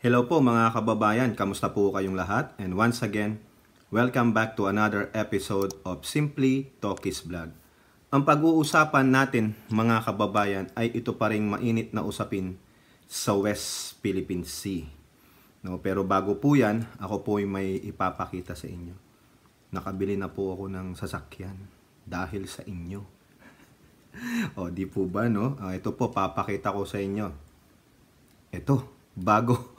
Hello po mga kababayan, kamusta po kayong lahat? And once again, welcome back to another episode of Simply Talkies Vlog. Ang pag-uusapan natin mga kababayan ay ito pa ring mainit na usapin sa West Philippine Sea. No, pero bago po yan, ako po ay may ipapakita sa inyo. Nakabili na po ako ng sasakyan dahil sa inyo. O di po ba no? Ito po papakita ko sa inyo. Ito, bagong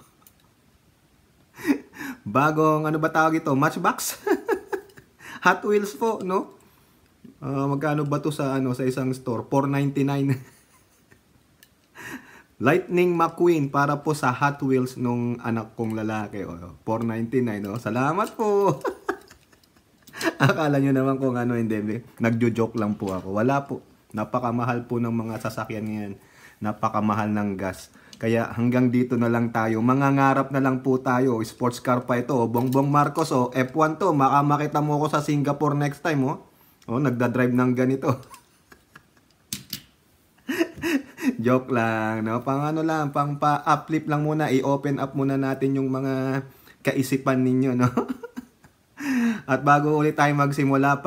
ano ba tawag ito? Matchbox? Hot Wheels po, no? Magkano ba to sa sa isang store? $4.99. Lightning McQueen para po sa Hot Wheels nung anak kong lalaki. $4.99, no? Salamat po. Akala nyo naman kung hindi. Nagjo-joke lang po ako. Wala po. Napakamahal po ng mga sasakyan ngayon. Napakamahal ng gas. Kaya hanggang dito na lang tayo. Mangangarap na lang po tayo. Sports car pa ito. Bongbong Marcos, F1 to. Makita mo ako sa Singapore next time, nagda-drive ng ganito. Joke lang, no? Pang pa-uplift lang muna. I-open up muna natin yung mga kaisipan ninyo, no? At bago ulit tayo magsimula,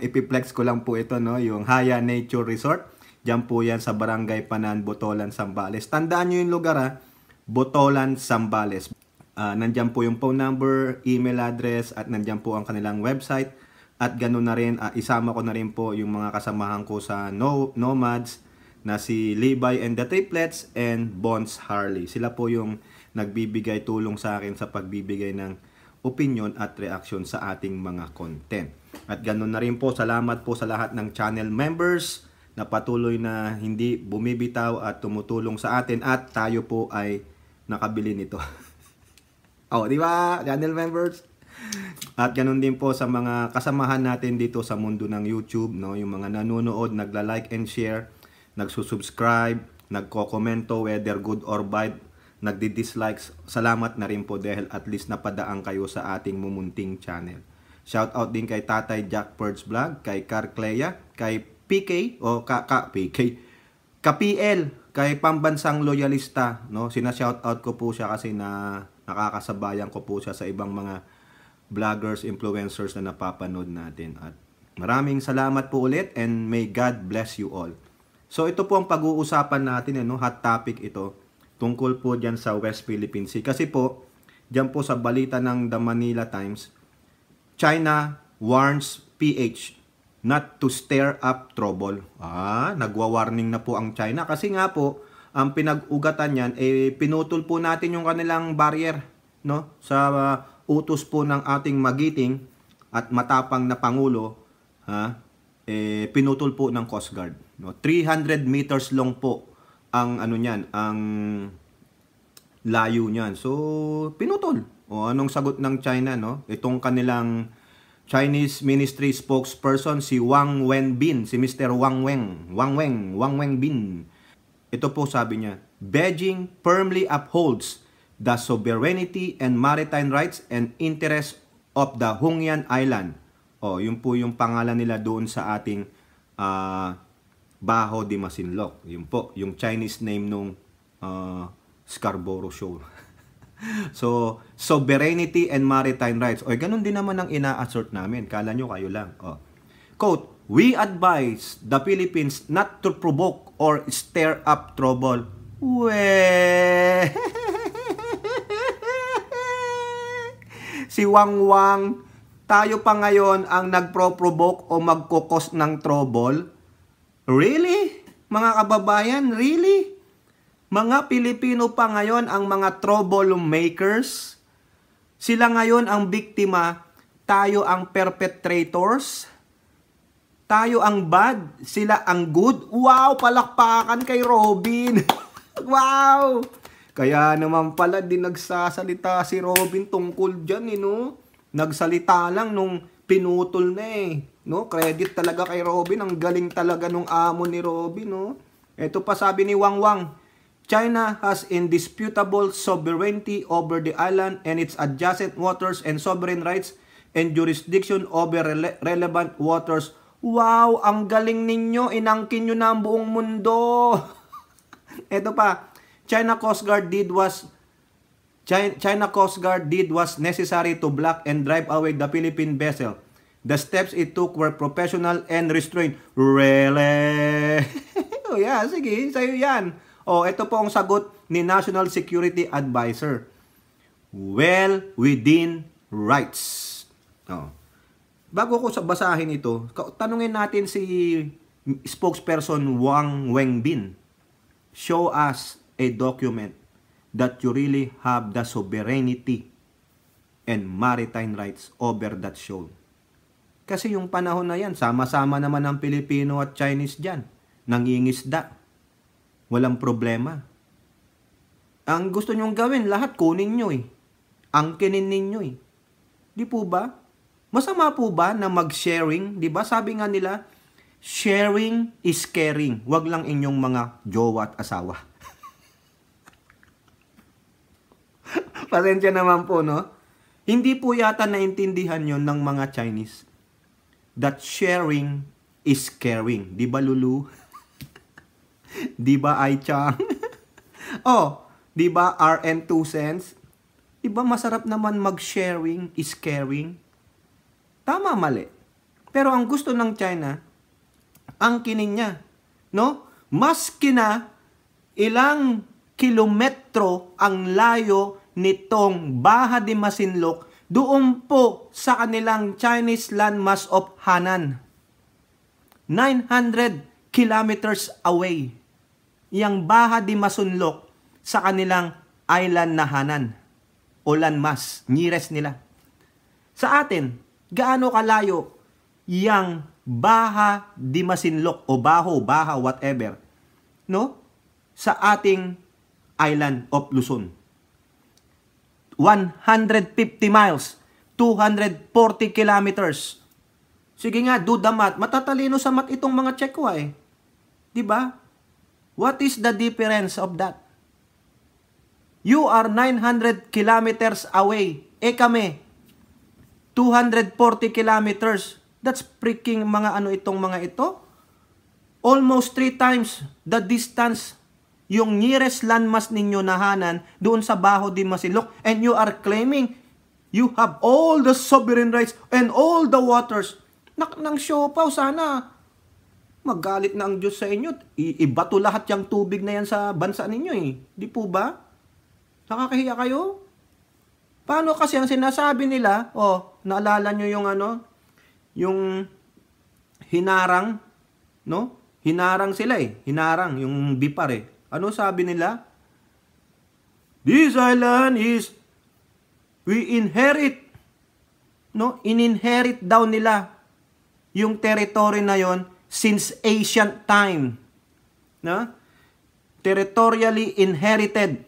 ipiplex ko lang po ito, no? Yung Haya Nature Resort. Diyan po yan sa Barangay Panan, Botolan, Zambales. Tandaan nyo yung lugar, Botolan, Zambales. Nandyan po yung phone number, email address, at nandyan po ang kanilang website. At ganoon na rin, isama ko na rin po yung mga kasamahan ko sa Nomads na si Levi and the Triplets and Bonds Harley. Sila po yung nagbibigay tulong sa akin sa pagbibigay ng opinion at reaction sa ating mga content. At ganoon na rin po, salamat po sa lahat ng channel members na patuloy na hindi bumibitaw at tumutulong sa atin at tayo po ay nakabili nito. Di ba, channel members? At ganoon din po sa mga kasamahan natin dito sa mundo ng YouTube, no? Yung mga nanonood, nagla-like and share, nagsusubscribe, nagko-komento whether good or bad, nagdi-dislikes. Salamat na rin po dahil at least napadaan kayo sa ating mumunting channel. Shout out din kay Tatay Jack Perds Vlog, kay Car Clea, kay PK KPL, kay Pambansang Loyalista, no? Sina-shout out ko po siya kasi nakakasabayan ko po siya sa ibang mga vloggers, influencers na napapanood natin. At maraming salamat po ulit and may God bless you all. So ito po ang pag-uusapan natin, hot topic ito. Tungkol po dyan sa West Philippine Sea. Kasi po, dyan po sa balita ng The Manila Times, China warns PH not to stir up trouble. Nagwa-warning na po ang China. Kasi nga po, ang pinag-ugatan yan, pinutol po natin yung kanilang barrier, no? Sa utos po ng ating magiting at matapang na Pangulo, pinutol po ng Coast Guard. No? 300 meters long po ang ang layo niyan. So, pinutol. Anong sagot ng China, no? Itong kanilang Chinese Ministry spokesperson, si Wang Wenbin, si Mr. Wang Wenbin. Ito po sabi niya, Beijing firmly upholds the sovereignty and maritime rights and interests of the Hongyan Island. Yun po yung pangalan nila doon sa ating Baho de Masinloc. Yun po, yung Chinese name nung Scarborough Shoal. So, sovereignty and maritime rights. Ganun din naman ang ina-assert namin. Kala nyo kayo lang. Quote, we advise the Philippines not to provoke or stir up trouble. Si Wang, tayo pa ngayon ang nagpro-provoke o magkukos ng trouble? Really? Mga kababayan, really? Mga Pilipino pa ngayon ang mga troublemakers? Sila ngayon ang biktima, tayo ang perpetrators? Tayo ang bad, sila ang good? Wow, palakpakan kay Robin! Wow! Kaya naman pala din nagsasalita si Robin tungkol dyan, no? Nagsalita lang nung pinutol na no? Credit talaga kay Robin. Ang galing talaga nung amo ni Robin, no? Ito pa sabi ni Wang, China has indisputable sovereignty over the island and its adjacent waters and sovereign rights and jurisdiction over relevant waters. Wow, ang galing ninyo. Inangkin nyo na ang buong mundo. Ito pa, China Coast Guard did was China Coast Guard did was necessary to block and drive away the Philippine vessel. The steps it took were professional and restrained. Really? Oh yeah, sige, sa'yo yan. Ito po ang sagot ni National Security Advisor. Well within rights. Bago ko basahin ito, tanungin natin si spokesperson Wang Wenbin. Show us a document that you really have the sovereignty and maritime rights over that shoal. Kasi yung panahon na yan, sama-sama naman ang Pilipino at Chinese dyan. Nangingisda. Walang problema. Ang gusto nyong gawin, lahat kunin nyo eh. Angkinin ninyo eh. Di po ba? Masama po ba na mag-sharing? Di ba? Sabi nga nila, sharing is caring. Wag lang inyong mga jowa at asawa. Pasensya naman po, no? Hindi po yata naintindihan yon ng mga Chinese. That sharing is caring. Di ba, Lulu? Di ba, Ai-Chang? Di ba, RN 2 cents? Di ba masarap naman mag-sharing is caring? Tama, mali. Pero ang gusto ng China, ang kinin niya, no? Maski na ilang kilometro ang layo nitong Baha de Masinloc doon po sa kanilang Chinese landmass of Hanan. 900 kilometers away. Yang Baha de Masinloc sa kanilang island na Hanan o landmass, nearest nila. Sa atin, gaano kalayo yang Baha de Masinloc o Baha, whatever, no? Sa ating island of Luzon. 150 miles, 240 kilometers. Sige nga, do the math. Matatalino sa math itong mga Chekwa eh. Di ba? What is the difference of that? You are 900 kilometers away. Kami, 240 kilometers. That's freaking mga ano itong mga ito. Almost 3 times the distance yung nearest landmass ninyo na Hanan doon sa Baho de Masinloc, and you are claiming you have all the sovereign rights and all the waters. Nang siopaw, sana magalit na ang Diyos sa inyo. Ibato lahat yung tubig na yan sa bansa ninyo eh. Di po ba? Nakakahiya kayo? Paano kasi ang sinasabi nila, naalala nyo yung yung hinarang, no? Hinarang sila eh. Hinarang, yung Bipar eh. Ano sabi nila? This island is, we inherit. No? Ininherit daw nila yung territory na yon since ancient time. No? Territorially inherited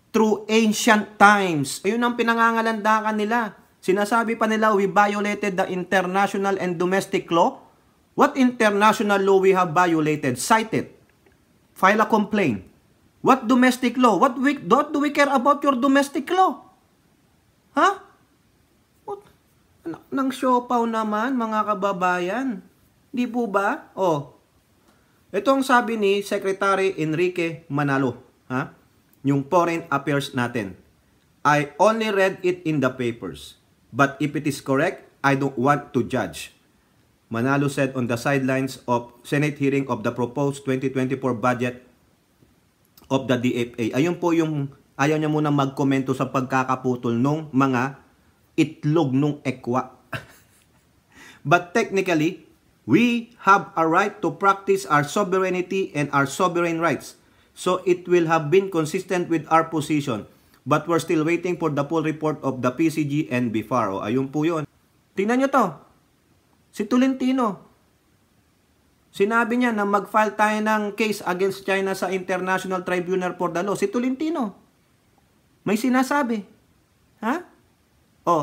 through ancient times. Ayun ang pinangangalandakan nila. Sinasabi pa nila, we violated the international and domestic law. What international law we have violated? Cite it. File a complaint. What domestic law? What do we care about your domestic law? Ha? Nang siopaw naman, mga kababayan. Di po ba? Ito ang sabi ni Secretary Enrique Manalo. Ha? Yung foreign affairs natin. I only read it in the papers. But if it is correct, I don't want to judge. Manalo said on the sidelines of Senate hearing of the proposed 2024 budget of the DFA. Ayun po yung ayaw niya muna magkomento sa pagkakaputol nung mga itlog nung ekwa. But technically, we have a right to practice our sovereignty and our sovereign rights. So it will have been consistent with our position. But we're still waiting for the full report of the PCG and BIFAR. Ayun po yun. Tingnan nyo to. Si Tolentino, sinabi niya na mag-file tayo ng case against China sa International Tribunal for the Law. Si Tolentino, may sinasabi. Ha?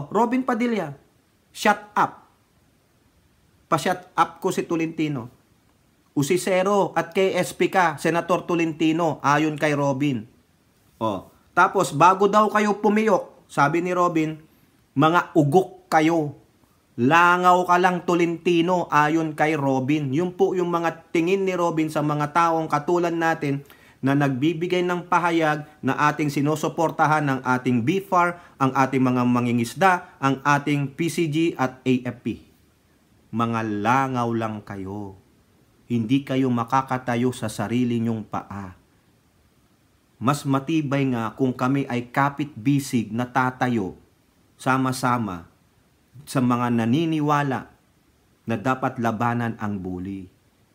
Robin Padilla, shut up. Pa-shut up ko si Tolentino. Usisero at KSP ka, Senator Tolentino, ayon kay Robin. Tapos, bago daw kayo pumiyok, sabi ni Robin, mga ugok kayo. Langaw ka lang, Tolentino, ayon kay Robin. Yun po yung mga tingin ni Robin sa mga taong katulad natin na nagbibigay ng pahayag na ating sinusuportahan ng ating BFAR, ang ating mga mangingisda, ang ating PCG at AFP. Mga langaw lang kayo. Hindi kayo makakatayo sa sarili nyong paa. Mas matibay nga kung kami ay kapit-bisig na tatayo sama-sama sa mga naniniwala na dapat labanan ang bully.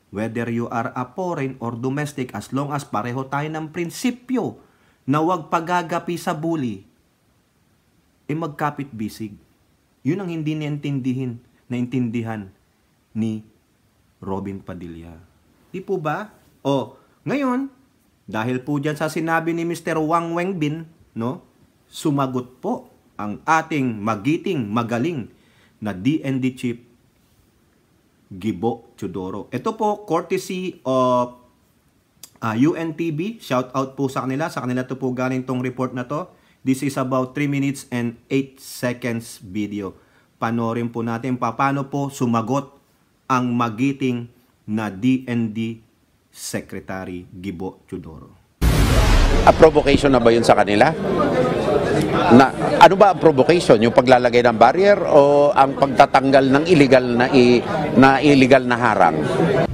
Whether you are a foreign or domestic, as long as pareho tayo ng prinsipyo na huwag pagagapi sa bully, magkapit-bisig. Yun ang hindi naintindihan ni Robin Padilla. Di po ba? Ngayon, dahil po dyan sa sinabi ni Mr. Wang Wenbin, no, sumagot po ang ating magiting, magaling na DND chief, Gibo Teodoro. Ito po, courtesy of UNTV. Shout out po sa kanila. Sa kanila to po galing tong report na to. This is about 3 minutes and 8 seconds video. Panoorin po natin paano po sumagot ang magiting na DND Secretary Gibo Teodoro. A provocation na ba yun sa kanila? Ano ba ang provocation? Yung paglalagay ng barrier o ang pagtatanggal ng illegal na harang?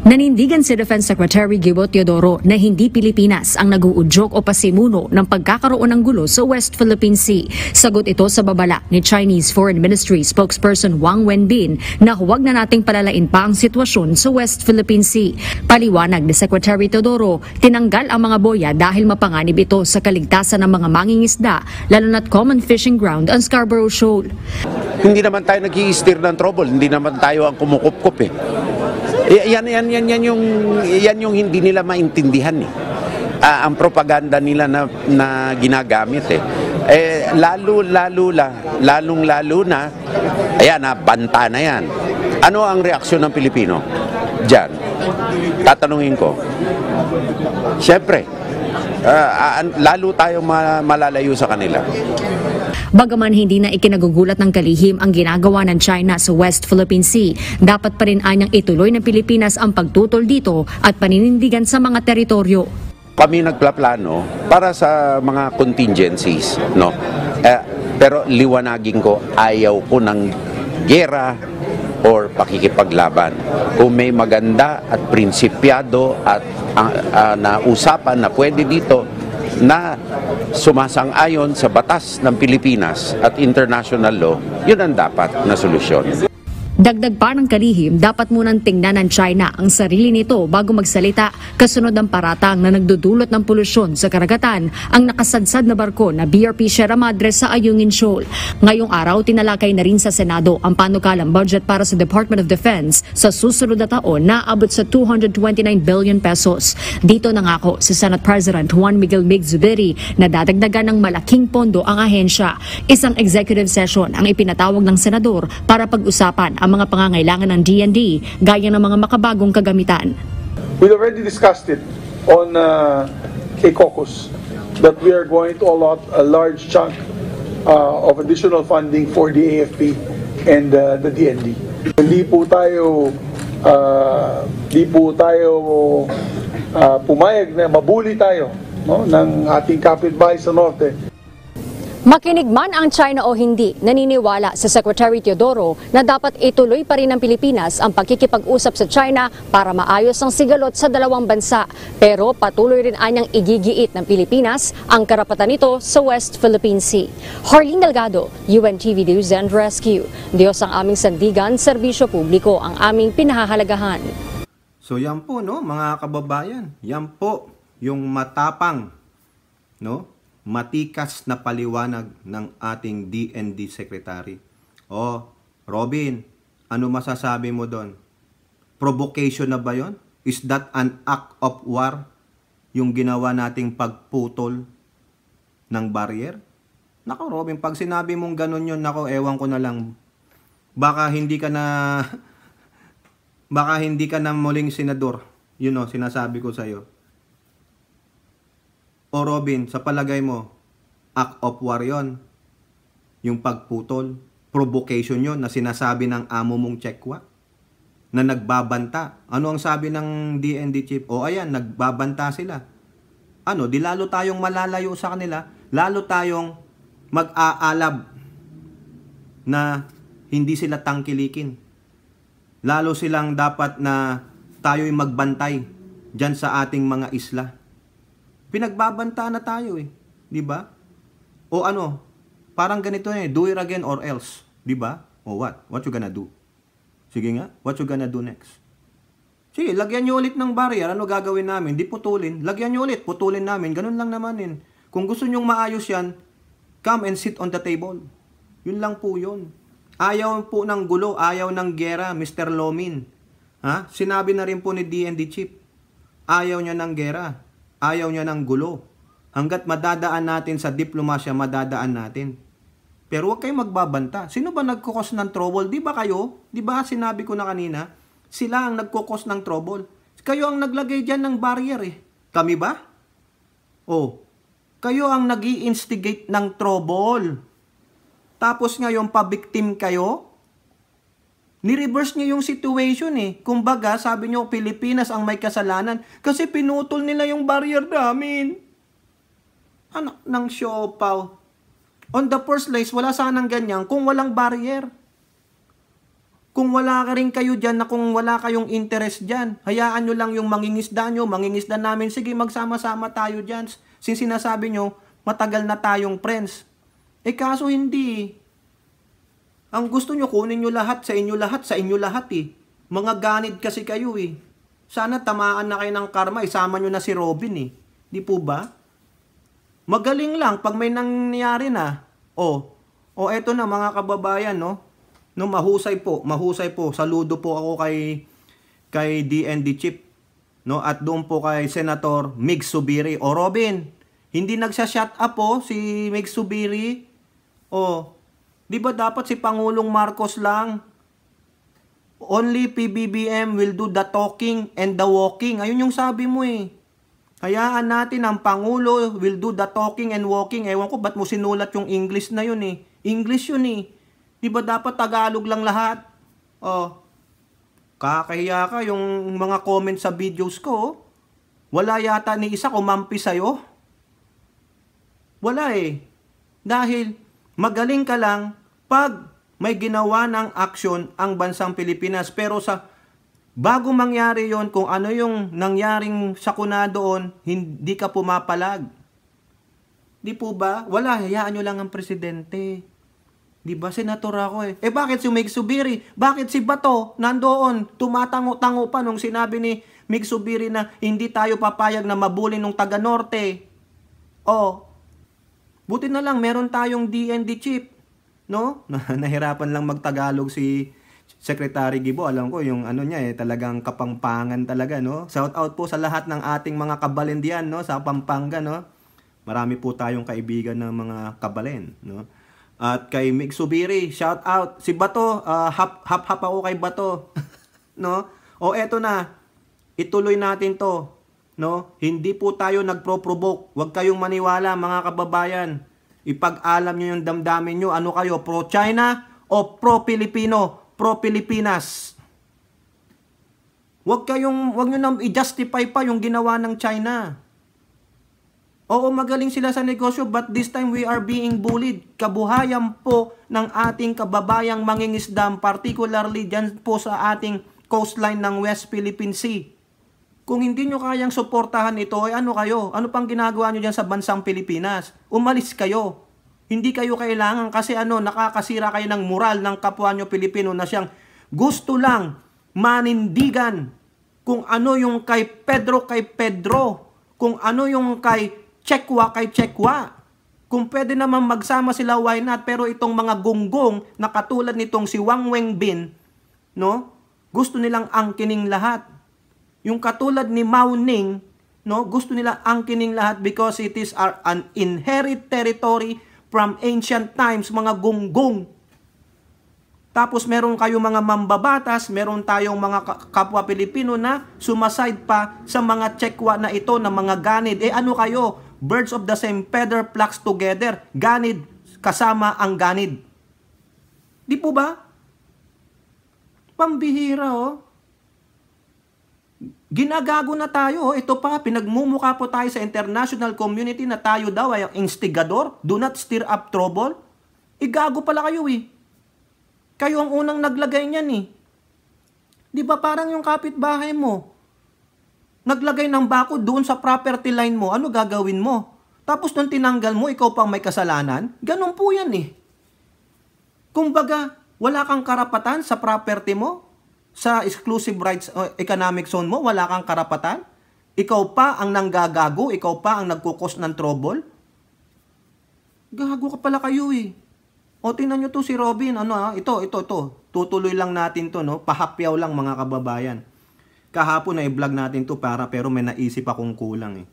Nanindigan si Defense Secretary Gibo Teodoro na hindi Pilipinas ang nag-uudyok o pasimuno ng pagkakaroon ng gulo sa West Philippine Sea. Sagot ito sa babala ni Chinese Foreign Ministry spokesperson Wang Wenbin na huwag na nating palalain pa ang sitwasyon sa West Philippine Sea. Paliwanag ni Secretary Teodoro, tinanggal ang mga boya dahil mapanganib ito sa kaligtasan ng mga mangingisda, lalo na't common fishing ground ang Scarborough Shoal. Hindi naman tayo nag-i-steer ng trouble, hindi naman tayo ang kumukup-kup eh. Yan yung hindi nila maintindihan eh. Ang propaganda nila na ginagamit eh. Lalong-lalo na, ayan, banta na yan. Ano ang reaksyon ng Pilipino diyan? Tatanungin ko. Siyempre, lalo tayong malalayo sa kanila. Bagaman hindi na ikinagugulat ng kalihim ang ginagawa ng China sa West Philippine Sea, dapat pa rin anyang ituloy ng Pilipinas ang pagtutol dito at paninindigan sa mga teritoryo. Kami nagplaplano para sa mga contingencies, no? Pero liwanagin ko, ayaw ko ng gera or pakikipaglaban. Kung may maganda at prinsipyado at na usapan na pwede dito na sumasang-ayon sa batas ng Pilipinas at international law, yun ang dapat na solusyon. Dagdag pa ng kalihim, dapat munang tingnan ng China ang sarili nito bago magsalita, kasunod ng paratang na nagdudulot ng polusyon sa karagatan ang nakasadsad na barko na BRP Sierra Madre sa Ayungin Shoal. Ngayong araw, tinalakay na rin sa Senado ang panukalang budget para sa Department of Defense sa susunod na taon na abot sa 229 billion pesos. Dito nangako si Senate President Juan Miguel Mig Zubiri na dadagdagan ng malaking pondo ang ahensya. Isang executive session ang ipinatawag ng senador para pag-usapan ang mga pangangailangan ng DND gaya ng mga makabagong kagamitan. We already discussed it on a caucus that we are going to allot a large chunk of additional funding for the AFP and the DND. Hindi po tayo pumayag na mabuli tayo, no, ng ating kapitbahay sa norte. Makinig man ang China o hindi, naniniwala si Secretary Teodoro na dapat ituloy pa rin ng Pilipinas ang pagkikipag-usap sa China para maayos ang sigalot sa dalawang bansa. Pero patuloy rin anyang igigiit ng Pilipinas ang karapatan nito sa West Philippine Sea. Harleen Delgado, UNTV News and Rescue. Diyos ang aming sandigan, serbisyo publiko ang aming pinahahalagahan. So yan po, no, mga kababayan. Yan po yung matapang, no, matikas na paliwanag ng ating DND Secretary. Robin, ano masasabi mo doon? Provocation na ba yon? Is that an act of war? Yung ginawa nating pagputol ng barrier? Nako Robin, pag sinabi mong ganun yun, nako, ewan ko na lang. Baka hindi ka na muling senador. Yun o, sinasabi ko sa'yo. O Robin, sa palagay mo, act of war yon, yung pagputol, provocation yon na sinasabi ng amo mong Chekwa, na nagbabanta. Ano ang sabi ng DND chief? Ayan, nagbabanta sila. di lalo tayong malalayo sa kanila, lalo tayong mag-aalab na hindi sila tangkilikin. Lalo silang dapat na tayo'y magbantay dyan sa ating mga isla. Pinagbabanta na tayo di ba? O parang ganito do it again or else, di ba? O what? What you gonna do? Sige nga, what you gonna do next? Sige, lagyan nyo ulit ng barrier, ano gagawin namin? Di putulin, lagyan nyo ulit, putulin namin, ganun lang naman Kung gusto nyong maayos yan, come and sit on the table. Yun lang po yun. Ayaw po ng gulo, ayaw ng gera, Mr. Lomin. Sinabi na rin po ni DND Chief, ayaw niya ng gera, ayaw niya ng gulo. Hanggat madadaan natin sa diplomasya, madadaan natin. Pero huwag kayong magbabanta. Sino ba nagkukos ng trouble? Di ba kayo? Di ba sinabi ko na kanina? Sila ang nagkukos ng trouble. Kayo ang naglagay dyan ng barrier Kami ba? Kayo ang nag-i-instigate ng trouble. Tapos ngayon pa-victim kayo? Ni-reverse niyo yung situation Kumbaga, sabi niyo Pilipinas ang may kasalanan kasi pinutol nila yung barrier namin. Anak ng siopaw. On the first place, wala sanang ganyan kung walang barrier. Kung wala ka rin kayo dyan na kung wala kayong interest dyan, hayaan nyo lang yung mangingisda nyo, mangingisda namin, sige magsama-sama tayo dyan. Since sinasabi nyo, matagal na tayong friends. Kaso hindi. Ang gusto nyo, kunin nyo lahat, sa inyo lahat Mga ganid kasi kayo Sana tamaan na kayo ng karma, isama nyo na si Robin Di po ba? Magaling lang pag may nangyari na. Eto na mga kababayan, mahusay po. Saludo po ako kay DND Chief, at doon po kay Senator Mig Zubiri. Robin, hindi nagsha-shut up si Mig Zubiri. Di ba dapat si Pangulong Marcos lang? Only PBBM will do the talking and the walking. Ayun yung sabi mo Hayaan natin ang Pangulo will do the talking and walking. Ewan ko, ba't mo sinulat yung English na yun English yun Di ba dapat Tagalog lang lahat? Kakahiya ka yung mga comment sa videos ko. Wala yata ni isa kumampi sa'yo. Wala Dahil magaling ka lang pag may ginawa ng aksyon ang bansang Pilipinas. Pero bago mangyari yon, kung ano yung nangyaring sakuna doon, hindi ka pumapalag. Di po ba? Wala, hayaan nyo lang ang presidente. Di ba, senator ako bakit si Mig Zubiri? Bakit si Bato nandoon? Tumatango-tango pa nung sinabi ni Mig Zubiri na hindi tayo papayag na mabuli nung taga-norte. Buti na lang, meron tayong DND Chief. Nahirapan lang magtagalog si Secretary Gibo. Alam ko yung niya talagang kapampangan talaga Shout out po sa lahat ng ating mga kabalendian sa Pampanga Marami po tayong kaibigan ng mga kabalen At kay Mig Zubiri, shout out. Si Bato, hap ako kay Bato. Eto na. Ituloy natin to. Hindi po tayo nagpro-provoke. Huwag kayong maniwala mga kababayan. Ipag-alam nyo yung damdamin nyo. Ano kayo, pro-China o pro-Pilipino? Pro-Pilipinas. Huwag nyo nang i-justify pa yung ginawa ng China. Magaling sila sa negosyo, but this time we are being bullied. Kabuhayan po ng ating kababayang mangingisdam, particularly dyan po sa ating coastline ng West Philippine Sea. Kung hindi nyo kayang suportahan ito, ano kayo? Ano pang ginagawa nyo dyan sa bansang Pilipinas? Umalis kayo. Hindi kayo kailangan kasi nakakasira kayo ng moral ng kapwa nyo Pilipino na siyang gusto lang manindigan kung ano yung kay Pedro, kung ano yung kay Chekwa. Kung pwede naman magsama sila, why not? Pero itong mga gunggong na katulad nitong si Wang Wenbin, gusto nilang angkining lahat. Yung katulad ni Mao Ning, gusto nila angkining lahat because it is an inherent territory from ancient times, mga gunggong. Tapos meron kayo mga mambabatas, meron tayong mga kapwa Pilipino na sumaside pa sa mga Chekwa na ito, na mga ganid. Ano kayo? Birds of the same feather flocks together. Ganid kasama ang ganid. Di po ba? Pambihira Ginagago na tayo. Ito pa, pinagmumukha po tayo sa international community na tayo daw ay ang instigador. Do not stir up trouble. Igago pala kayo eh. Kayo ang unang naglagay niyan eh. Di ba parang yung kapitbahay mo, naglagay ng bako doon sa property line mo, ano gagawin mo? Tapos nung tinanggal mo, ikaw pang may kasalanan? Ganun po yan eh. Kumbaga, wala kang karapatan sa property mo, sa exclusive rights economic zone mo, wala kang karapatan. Ikaw pa ang nanggagago, ikaw pa ang nagkukos ng trouble. Gago ka pala kayo eh. O tingnan nyo to si Robin, ito. Tutuloy lang natin to, no? Pahapyaw lang mga kababayan. Kahapon na i-vlog natin to pero may naisip akong kulang eh.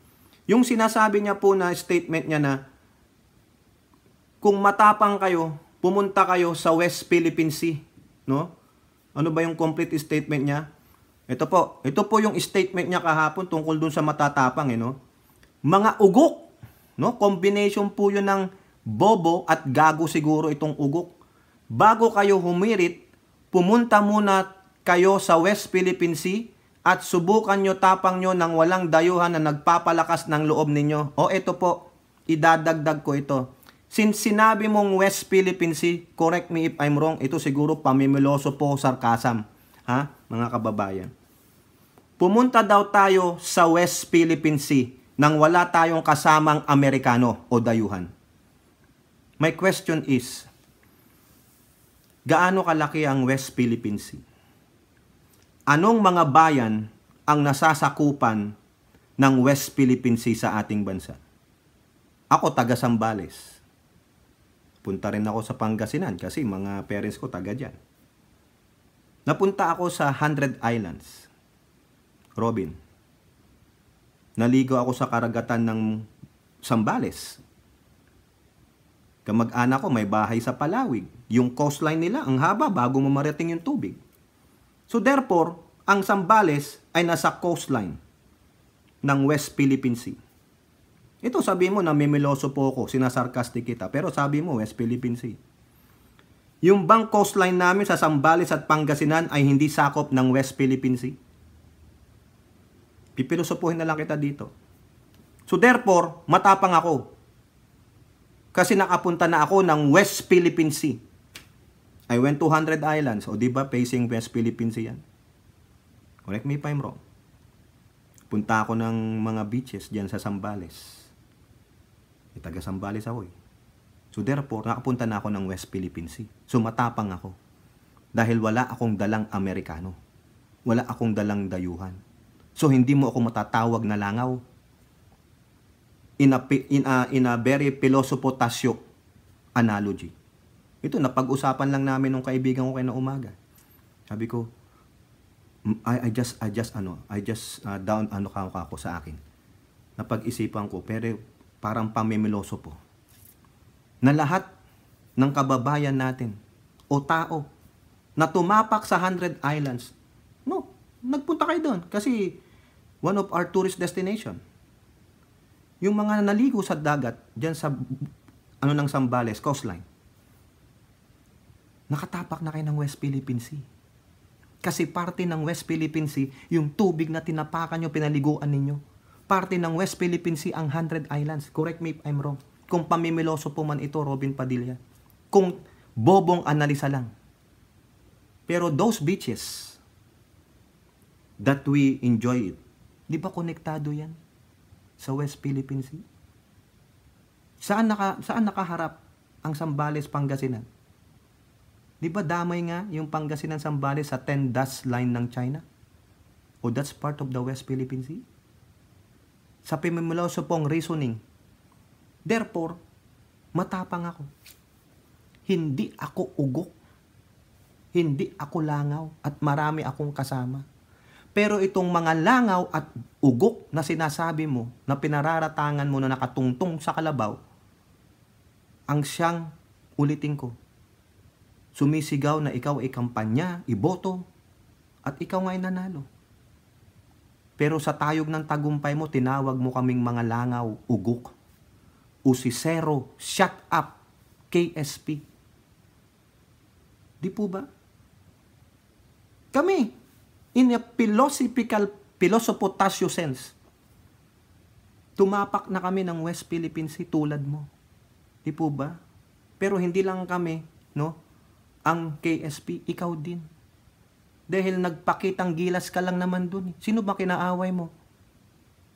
Yung sinasabi niya po na statement niya na kung matapang kayo, pumunta kayo sa West Philippine Sea, no? Ano ba yung complete statement niya? Ito po yung statement niya kahapon tungkol dun sa matatapang, no? Mga ugok, no? Combination po yun ng bobo at gago siguro itong ugok. Bago kayo humirit, pumunta muna kayo sa West Philippine Sea at subukan nyo tapang nyo ng walang dayuhan na nagpapalakas ng loob ninyo. O ito po, idadagdag ko ito. Since sinabi mong West Philippine Sea, correct me if I'm wrong, ito siguro pamimiloso po, sarcasm. Ha, mga kababayan? Pumunta daw tayo sa West Philippine Sea nang wala tayong kasamang Amerikano o dayuhan. My question is, gaano kalaki ang West Philippine Sea? Anong mga bayan ang nasasakupan ng West Philippine Sea sa ating bansa? Ako, taga Zambales. Punta rin ako sa Pangasinan kasi mga parents ko taga dyan. Napunta ako sa 100 Islands. Robin. Naligo ako sa karagatan ng Zambales. Kamag-anak ko may bahay sa Palawig. Yung coastline nila, ang haba bago mo marating yung tubig. So therefore, ang Zambales ay nasa coastline ng West Philippine Sea. Ito sabi mo na mimiloso po ako, sinasarcastic kita, pero sabi mo West Philippine Sea. Yung bang coastline namin sa Zambales at Pangasinan ay hindi sakop ng West Philippine Sea? Pipilosopuhin na lang kita dito. So therefore, matapang ako. Kasi nakapunta na ako ng West Philippine Sea. I went to 100 Islands. O diba facing West Philippine Sea yan? Correct me if I'm wrong. Punta ako ng mga beaches dyan sa Zambales. Taga Zambales ako eh. So therefore, nakapunta na ako ng West Philippine Sea. So matapang ako. Dahil wala akong dalang Amerikano. Wala akong dalang dayuhan. So hindi mo ako matatawag na langaw. In a very philosophotasyo analogy. Ito, napag-usapan lang namin ng kaibigan ko kayo na umaga. Sabi ko, I just down ako sa akin. Napag-isipan ko, pero parang pamimiloso po. Na lahat ng kababayan natin o tao na tumapak sa 100 Islands, no, nagpunta kayo doon kasi one of our tourist destination. Yung mga naligo sa dagat diyan sa ng Zambales coastline. Nakatapak na kayo ng West Philippine Sea. Kasi parte ng West Philippine Sea yung tubig na tinapakan nyo, pinaliguan ninyo. Parte ng West Philippine Sea ang 100 Islands. Correct me if I'm wrong. Kung pamimiloso po man ito, Robin Padilla. Kung bobong analisa lang. Pero those beaches that we enjoy it, di ba konektado yan sa West Philippine Sea? Saan nakaharap ang Zambales, Pangasinan? Di ba damay nga yung Pangasinan, Zambales sa 10 dust line ng China? O that's part of the West Philippine Sea? Sa pamimiloso pong reasoning. Therefore, matapang ako. Hindi ako ugok. Hindi ako langaw at marami akong kasama. Pero itong mga langaw at ugok na sinasabi mo, na pinararatangan mo na nakatungtong sa kalabaw, ang siyang, ulitin ko, sumisigaw na ikaw ay kampanya, iboto, at ikaw nga'y nanalo. Pero sa tayog ng tagumpay mo, tinawag mo kaming mga langaw, ugok, usisero, shut up, KSP. Di po ba? Kami, in a philosophical Pilosopo Tassiusens. Tumapak na kami ng West Philippine Sea tulad mo. Di po ba? Pero hindi lang kami, no? Ang KSP, ikaw din. Dahil nagpakitang gilas ka lang naman dun. Sino ba kinaaway mo?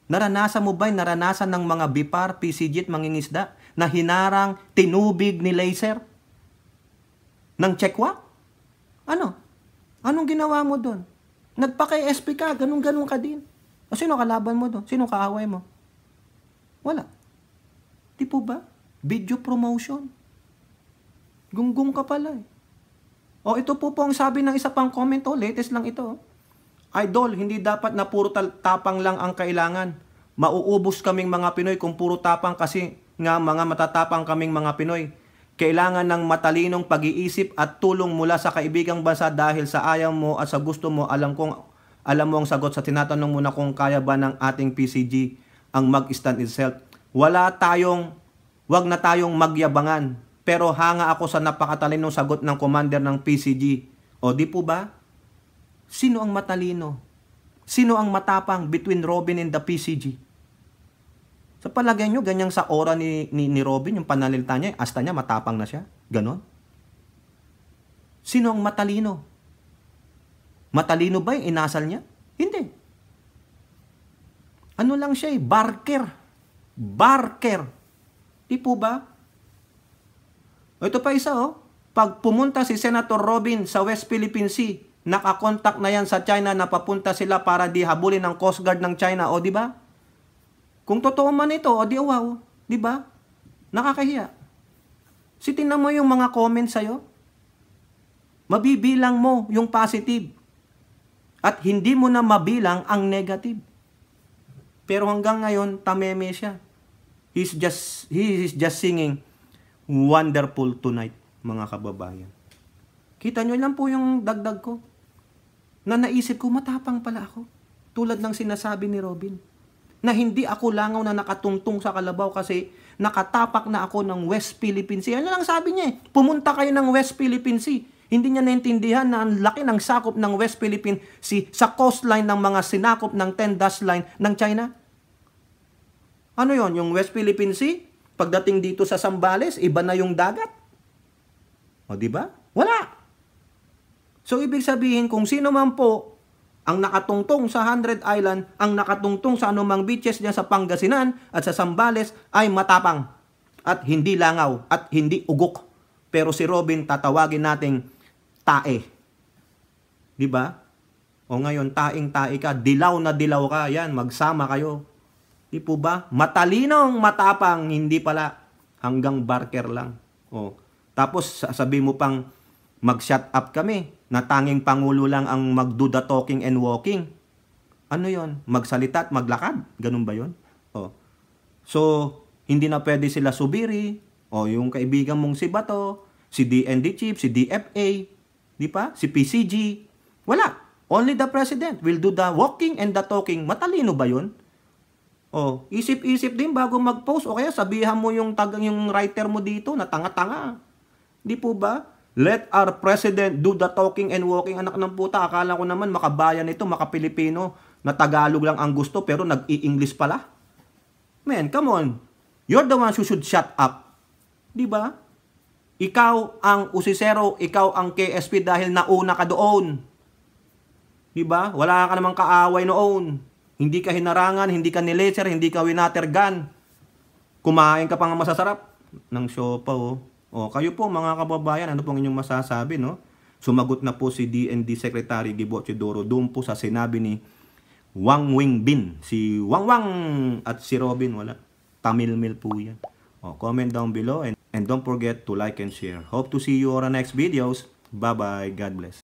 Naranasan mo ba yung naranasan ng mga BIPAR, PCG at mangingisda na hinarang, tinubig ni laser? Ng checkwa? Ano? Anong ginawa mo dun? Nagpa-KSP ka, ganun-ganun ka din. O sino kalaban mo dun? Sino kaaway mo? Wala. Di po ba? Video promotion. Gunggong ka pala eh. O ito po ang sabi ng isa pang comment, latest lang ito. Idol, hindi dapat na puro tapang lang ang kailangan. Mauubos kaming mga Pinoy kung puro tapang kasi nga mga matatapang kaming mga Pinoy. Kailangan ng matalinong pag-iisip at tulong mula sa kaibigang bansa dahil sa ayaw mo at sa gusto mo, alam mo ang sagot sa tinatanong mo na kung kaya ba ng ating PCG ang mag-stand itself. Wag na tayong magyabangan. Pero hanga ako sa napakatalinong sagot ng commander ng PCG. O di po ba? Sino ang matalino? Sino ang matapang between Robin and the PCG? Sa palagay nyo, ganyang sa aura ni Robin, yung pananalita niya, hasta niya, matapang na siya. Ganon. Sino ang matalino? Matalino ba yung inasal niya? Hindi. Ano lang siya eh? Barker. Di po ba? Ito pa isa Pag pumunta si Senator Robin sa West Philippine Sea, nakakontak na yan sa China na papunta sila para di habulin ng Coast Guard ng China. O di ba? Kung totoo man ito, o di wow. Di ba? Nakakahiya. Tingnan mo yung mga comments sa'yo. Mabibilang mo yung positive. At hindi mo na mabilang ang negative. Pero hanggang ngayon, tameme siya. He is just singing Wonderful Tonight, mga kababayan. Kita nyo lang po yung dagdag ko. Na naisip ko, matapang pala ako. Tulad ng sinasabi ni Robin. Na hindi ako langaw na nakatungtong sa kalabaw kasi nakatapak na ako ng West Philippine Sea. Ano lang sabi niya eh? Pumunta kayo ng West Philippine Sea. Hindi niya naintindihan na ang laki ng sakop ng West Philippine Sea sa coastline ng mga sinakop ng 10-dash line ng China. Ano yon? Yung West Philippine Sea? Pagdating dito sa Zambales, iba na yung dagat. O di ba? Wala. So ibig sabihin kung sino man po ang nakatungtong sa 100 Island, ang nakatungtong sa anumang beaches diyan sa Pangasinan at sa Zambales ay matapang at hindi langaw at hindi ugok. Pero si Robin tatawagin nating tae. Di ba? O ngayon taing-tae ka, dilaw na dilaw ka, yan, magsama kayo. Di po ba? Matalinong matapang, hindi pala hanggang barker lang. O, tapos sabi mo pang mag-shut up kami na tanging Pangulo lang ang mag-do the talking and walking. Ano yon? Magsalita at maglakad. Ganun ba yon? O. So, hindi na pwede sila subiri. O, yung kaibigan mong si Bato, si DND Chief, si DFA, di pa? Si PCG. Wala. Only the President will do the walking and the talking. Matalino ba yon? O, isip-isip din bago mag-post. O kaya sabihan mo yung writer mo dito na tanga-tanga. Di po ba? Let our President do the talking and walking. Anak ng puta, akala ko naman makabayan ito, makapilipino, na Tagalog lang ang gusto pero nag-i-English pala. Man, come on. You're the one who should shut up. Di ba? Ikaw ang usisero, ikaw ang KSP dahil nauna ka doon. Di ba? Wala ka namang kaaway noon. Hindi ka hinarangan, hindi ka nilaser, hindi ka winatergan. Kumain ka pang masasarap ng siopa, O, kayo po mga kababayan, ano pong inyong masasabi, no? Sumagot na po si DND Secretary Gibo Teodoro doon po sa sinabi ni Wang Wingbin. Si Wang at si Robin, wala. Tamil-mil po yan. O, comment down below and don't forget to like and share. Hope to see you on the next videos. Bye-bye. God bless.